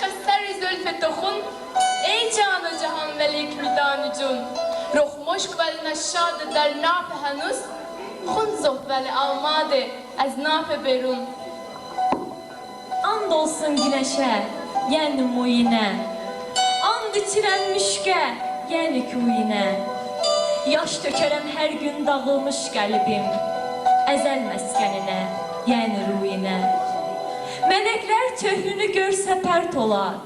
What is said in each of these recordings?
ka sar-i zülf tokhun ey can-ı cihan velik midan-ı cun ruh moşk vel neşşad der naf henuz khun zuh vel amade az naf berun. And olsun güneşe, yəni muyinə. And içirəm müşkə, yəni kuyinə. Yaş tökərəm hər gün dağılmış qəlbim. Əzəl məskəninə, yəni ruyinə. Mələklər töhrünü görsə pərt olar.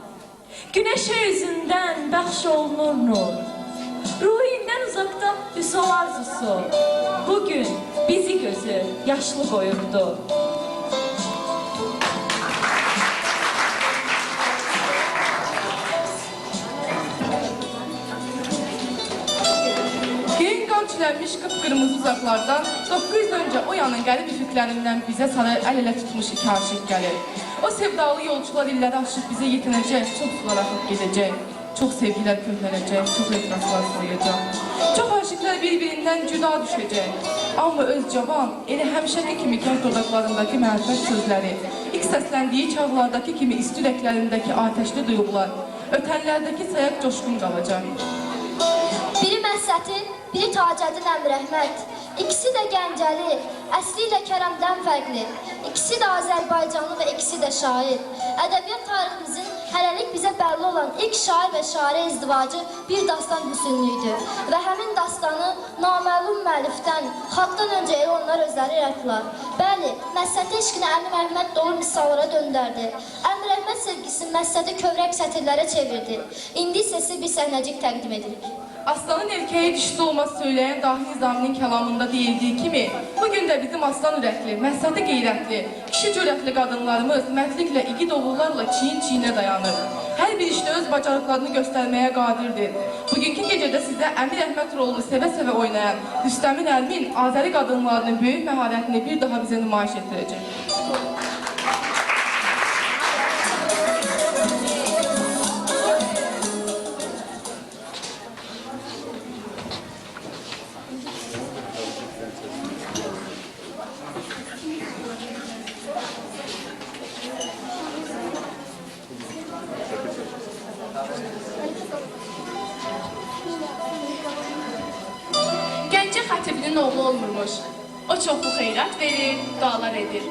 Güneşə üzündən bəxş olunur nur. Ruhindən uzaqda Hüsn arzusu. Bugün bizi gözü yaşlı qoyubdu. Çilənmiş qıpqırmızı uzaqlardan 900 öncə o yanın qərib üfüqlərindən bizə sarı əl-ələ tutmuş iki aşıq gəlir. O sevdalı yolcular illəri aşıb bizə yetinəcək, çox sular axıb gedəcək, çox sevgilər köhnələcək, çox etirazlar sayacaq. Çox aşıqlar bir-birindən cüda düşəcək. Amma öz cavan, elə həmişəki kimi gənc dodaqlarındakı məhəbbət sözləri, ilk səsləndiyi çağlardakı kimi isti ürəklərindəki atəşli duyğular, ötənlərdəki sayaq coşqun qalacaq. Biri Məsətin, biri Tacəddin Əmirəhmət. İkisi də Gəncəli, əsli ilə Kərəmdən fərqli. İkisi də Azərbaycanlı və ikisi də şair. Ədəbiyyat tariximizin hələlik bizə bəlli olan ilk şair və şairə izdivacı bir dastan hüsünlüydü. Və həmin dastanı naməlum müəllifdən, xatdan öncə elə onlar özləri yaratdılar. Bəli, Məsəti eşqini Əmirəhmət dolu misallara döndərdi. Əmirəhmət sevgisi Məsəti kövrək sətirlərə çevirdi. İndi isə sizə bir səhnəcik təqdim edirik. Aslanın erkeğe dişli olması söyleyen Dahi Nizami'nin kelamında deyildiği kimi bugün de bizim aslan ürəkli, məhsəti qeyrətli, kişi cürətli qadınlarımız mərdliklə, igid oğullarla çiyin-çiyinə dayanır. Hər bir işdə öz bacarıqlarını göstərməyə qadirdir. Bugünkü gecədə sizə Əmir Əhməd rolunu sevə-sevə oynayan Rüstəmin Əlmin Azəri qadınlarının böyük məharətini bir daha bizə nümayiş etdirəcək. Xatibinin oğlu olmurmuş. O çoxlu xeyrat verir, dualar edir.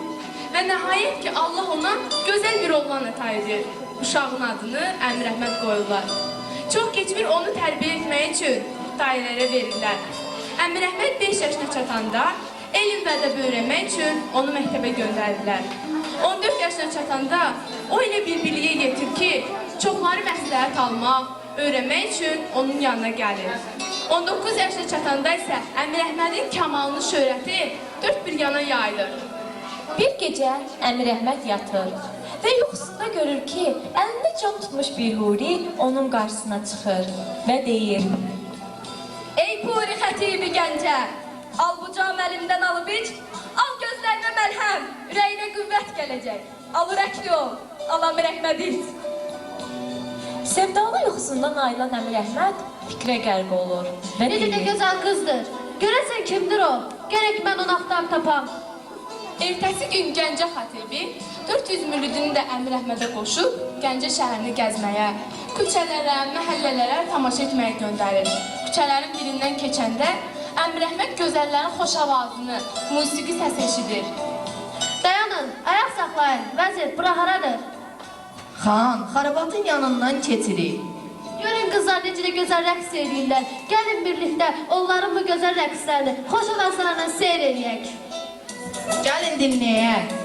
Və nəhayət ki, Allah ona gözəl bir oğlan əta edir. Uşağın adını Əmir Əhməd qoyurlar. Çox keçmir onu tərbiyə etmək üçün dairələrə verirlər. Əmir Əhməd 5 yaşına çatanda elm və ədəb öyrənmək üçün onu məktəbə göndərirlər. 14 yaşına çatanda o ilə bir birliyə yetir ki, çoxları məsləhət almaq, öyrənmək üçün onun yanına gəlir. 19 yaşına çatanda isə Əmir Əhmədin kamalının şöhrəti dörd bir yana yayılır. Bir gecə Əmir Əhməd yatır və yuxusunda görür ki, əlində cam tutmuş bir huri onun qarşısına çıxır və deyir: Ey Puri xətibi Gəncə, al bu cam əlimdən alıb iç, al gözlərinə məlhəm, ürəyinə qüvvət gələcək. Al ürəkli ol, al Əmir Əhməd iç. Sevdalı yuxusundan ayılan Əmir Əhməd fikrə qərq olur və Necə də gözəl qızdır. Görəsən kimdir o? Gərək mən onu axtarıb tapam. Ertəsi gün Gəncə xatibi 400 müridini də Əmir Əhmədə qoşub Gəncə şəhərini gəzməyə, küçələrə, məhəllələrə tamaşa etməyə göndərir. Küçələrin birindən keçəndə Əmir Əhməd gözəllərin xoş avazını, musiqi səsi eşidir. Dayanın, ayaq saxlayın. Vəzir, bura haradır? Xan, xarabatın yanından keçirik. Görün qızlar necə də gözəl rəqs edirlər. Gəlin birlikdə onların bu gözəl rəqslərini xoş avazlarla seyr edək. Gəlin dinləyək.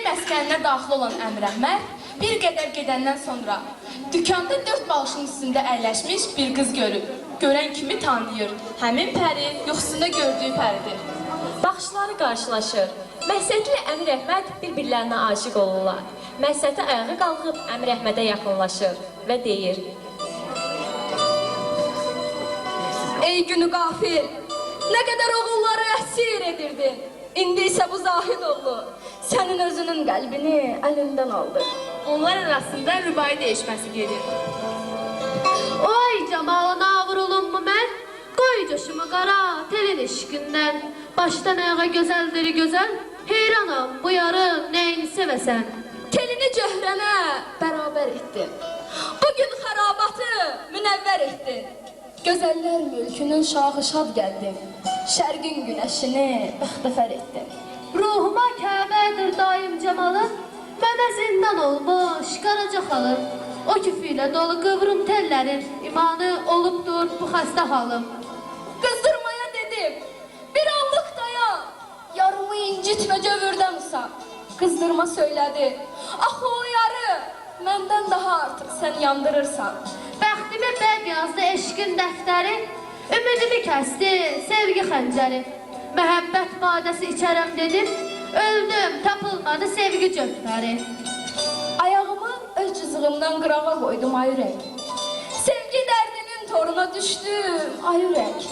Məskəninə daxil olan Əmrəhmət bir qədər gedəndən sonra dükanda 4 balışın üstündə əyləşmiş bir qız görüb. Görən kimi tanıyır. Həmin pəri yuxusunda gördüyü pəridir. Baxışları qarşılaşır. Məhsəti ilə Əmrəhmət bir-birlərinə aşiq olurlar. Məhsəti ayağa qalxıb Əmrəhmədə yaxınlaşır və deyir: Ey günü qafil, nə qədər oğulları əsir edirdin. İndi isə bu Zahid oğlu sənin özünün qəlbini əlindən aldı. Onlar arasında rübai dəyişməsi gedir. Oy camalına vurulum mu mən? Qoy coşumu qara telin eşqindən. Başdan ayağa gözəldir gözəl. Heyranam bu yarın nəyini sevəsən. Telini cöhrənə bərabər etdin. Bugün xərabatı münəvvər etdin. Gözəllər mülkünün şahı şad gəldin. Şərqin günəşini bəxtəfər etdin. Ruhuma Kəbədir daim camalın. Mənə zindan olmuş qaraca xalım. O küfüylə dolu qıvrım tellərin imanı olubdur bu xəstə halım. Qızdırmaya dedim, bir anlıq dayan. Yarımı incitmə cövürdən usan. Qızdırma söylədi, axı o yarı məndən daha artıq sən yandırırsan. Bəxtimi bəd yazdı eşqin dəftəri. Ümidimi kəsdi sevgi xəncəri. Məhəbbət badəsi içərəm dedim. Öldüm tapılmadı sevgi cöfləri. Ayağımı öz cızığımdan qırağa qoydum ay ürək. Sevgi dərdinin toruna düşdüm ay ürək.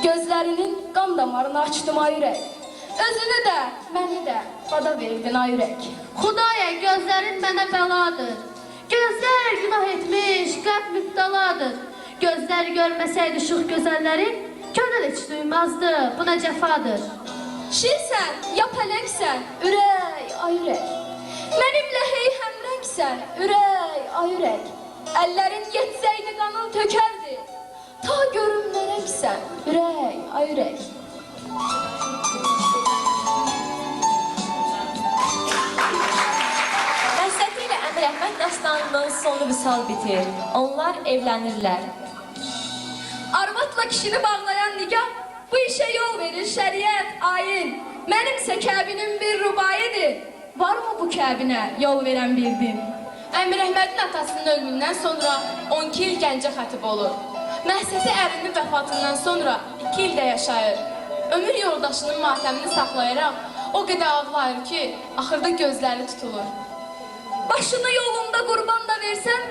Gözlərinin qan damarını açdım ay ürək. Özünü də, məni də bada verdin ay ürək. Xudaya gözlərin mənə bəladır. Gözlər günah etmiş, qəlb mübtəladır. Gözlər görməsəydi şux gözəllərin, könül heç duymazdı, bu nə cəfadır. Şirsən, ya pələngsən, ürək, ay ürək. Mənimlə hey həmrəngsən, ürək, ay ürək. Əllərin yetsəydi qanın tökərdi, görəcəksən? Ürək, ay ürək. Məhsəti ilə Əmirəhməd dastanının sonu vüsal bitir. Onlar evlənirlər. Arvadla kişini bağlayan nikah bu işe yol verir şeriat, ayin. Mənimsə Kəbinin bir rubayidir. Var mı bu Kəbinə yol veren bir din? Əmirəhmədin atasının ölümündən sonra 12 il Gəncə xətib olur. Məhsəti ərinin vəfatından sonra 2 ildə yaşayır. Ömür yoldaşının matəmini saxlayaraq o qədər ağlayır ki, axırda gözləri tutulur. Başını yolunda qurban da versən,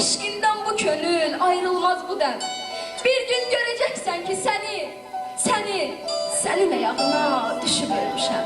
eşqindən bu könül ayrılmaz bu dən. Bir gün görəcəksən ki sənin ayağına düşüb ölmüşəm.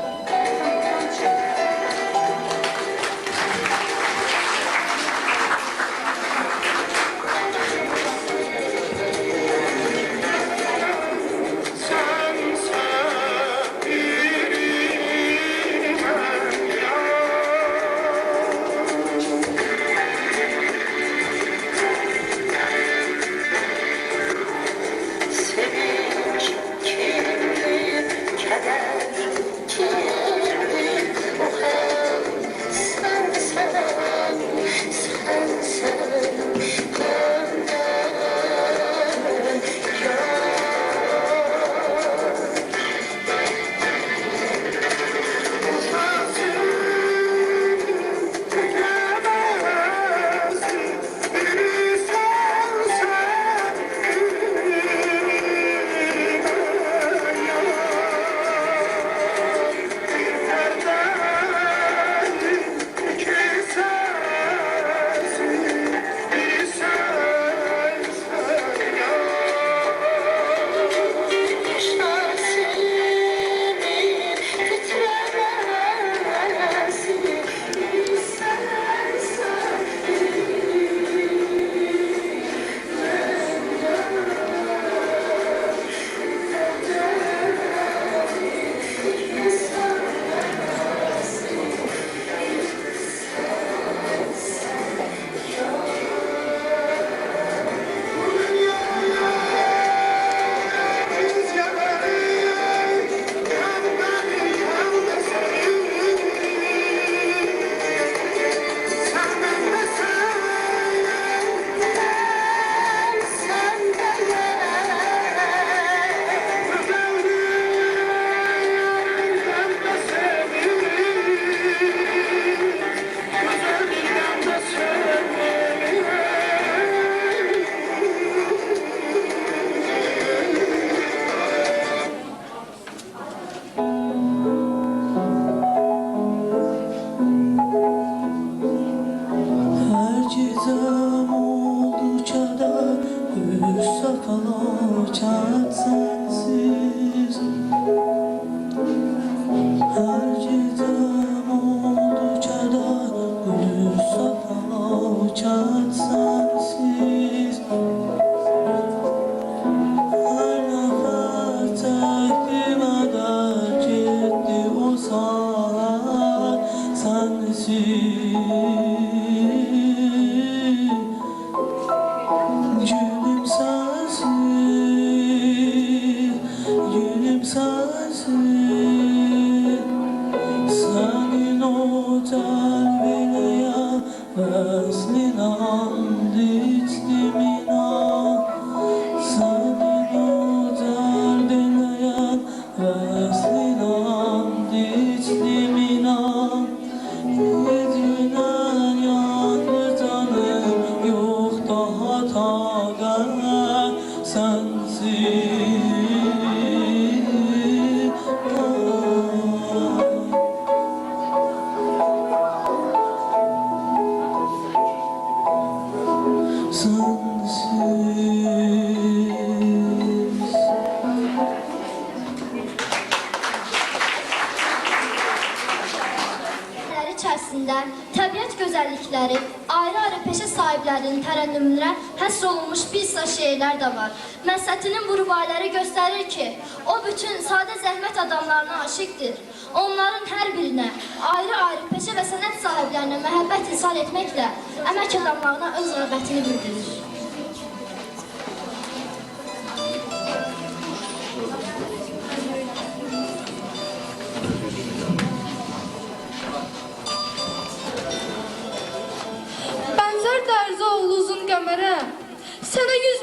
içərisində təbiət gözəllikləri, ayrı-ayrı peşə sahiblərinin tərənnümünə həsr olunmuş bir sıra şeirlər də var. Məsətinin bu rübailəri göstərir ki, o bütün sadə zəhmət adamlarına aşiqdir. Onların hər birinə ayrı-ayrı peşə və sənət sahiblərinə məhəbbət ishal etməklə əmək adamlarına öz rəğbətini bildirir.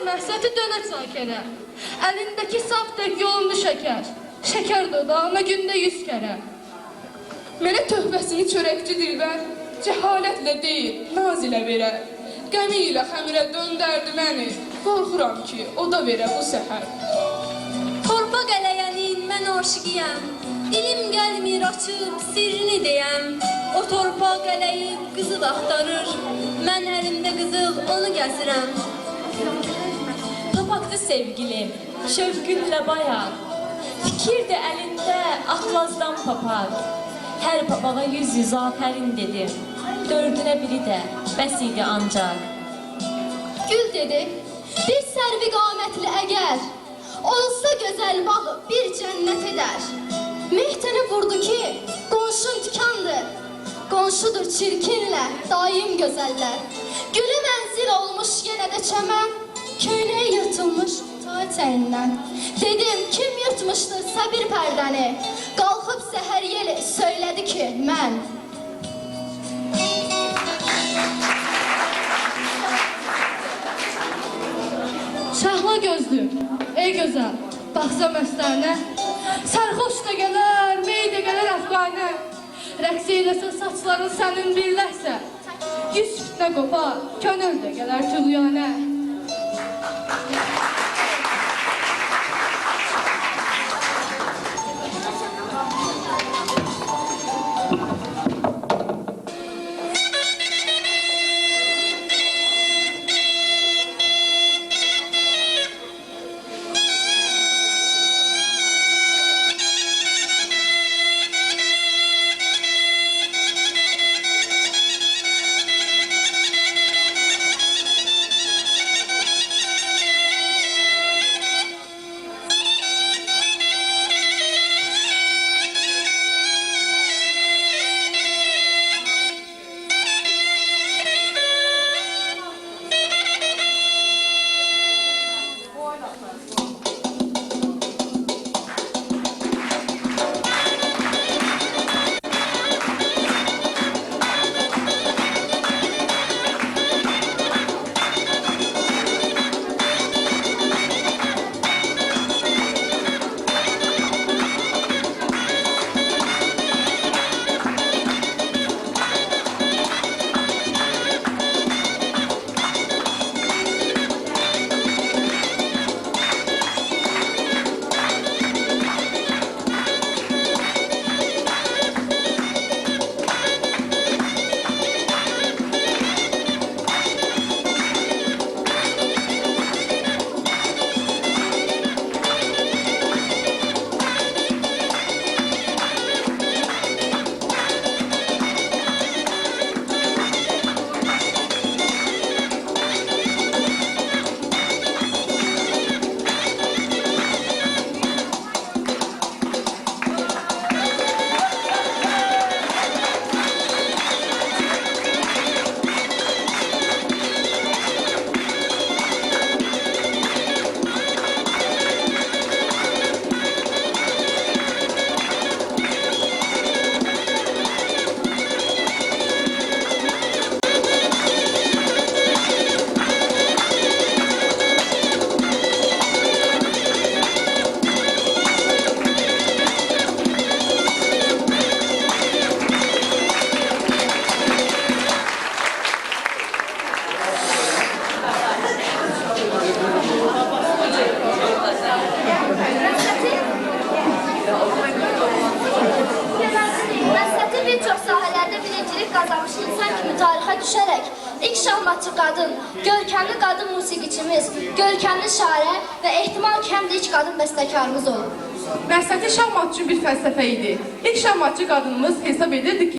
Məhsəti dönə çakərə. Əlindəki saf tək yolunu şəkər. Şəkər dodağına gündə 100 kərə. Mənə töhbəsini çörəkçi dilbər, cəhalətlə deyil, naz ilə verər. Qəmi ilə xəmirə döndərdi məni, qorxuram ki, o da verə bu səhər. Torpaq ələyənin mən aşiqiyəm, dilim gəlmir açıb sirrini deyəm. O torpaq ələyib qızıl axtarır, mən əlimdə qızıl onu gəzirəm. Papaqdı sevgilim, şövqünlə bayaq. Fikirdə əlində atlazdan papaq. Hər papağa 100 afərin dedim. Dördünə biri də bəs idi ancaq. Gül dedi, bir sərvi qamətli əgər olsa gözəl bağı bir cənnət edər. Mehtəni vurdu ki, qonşun tikandır. Qonşudur çirkinlə daim gözəllər. Gülü mənzil olmuş yenə də çəmən, köynəyi yırtılmış ta çəyindən. Dedim, kim yırtmışdır səbir pərdəni? Qalxıb səhər yeli söylədi ki, mən. Şahla gözlüm, ey gözəl, baxsa məstənə. Sərxoş da gələr, mey də gələr əfqanə. Rəqs eyləsə saçların sənin birləşsə, 100 fitnə qopar, könül də gələr tüğyanə. düşərək ilk şahmatçı qadın, görkəmli qadın musiqiçimiz, görkəmli şairə və ehtimal kəmdə ilk qadın bəstəkarımız olub. Məhsəti şahmat üçün bir fəlsəfə idi. İlk şahmatçı qadınımız hesab edirdi ki,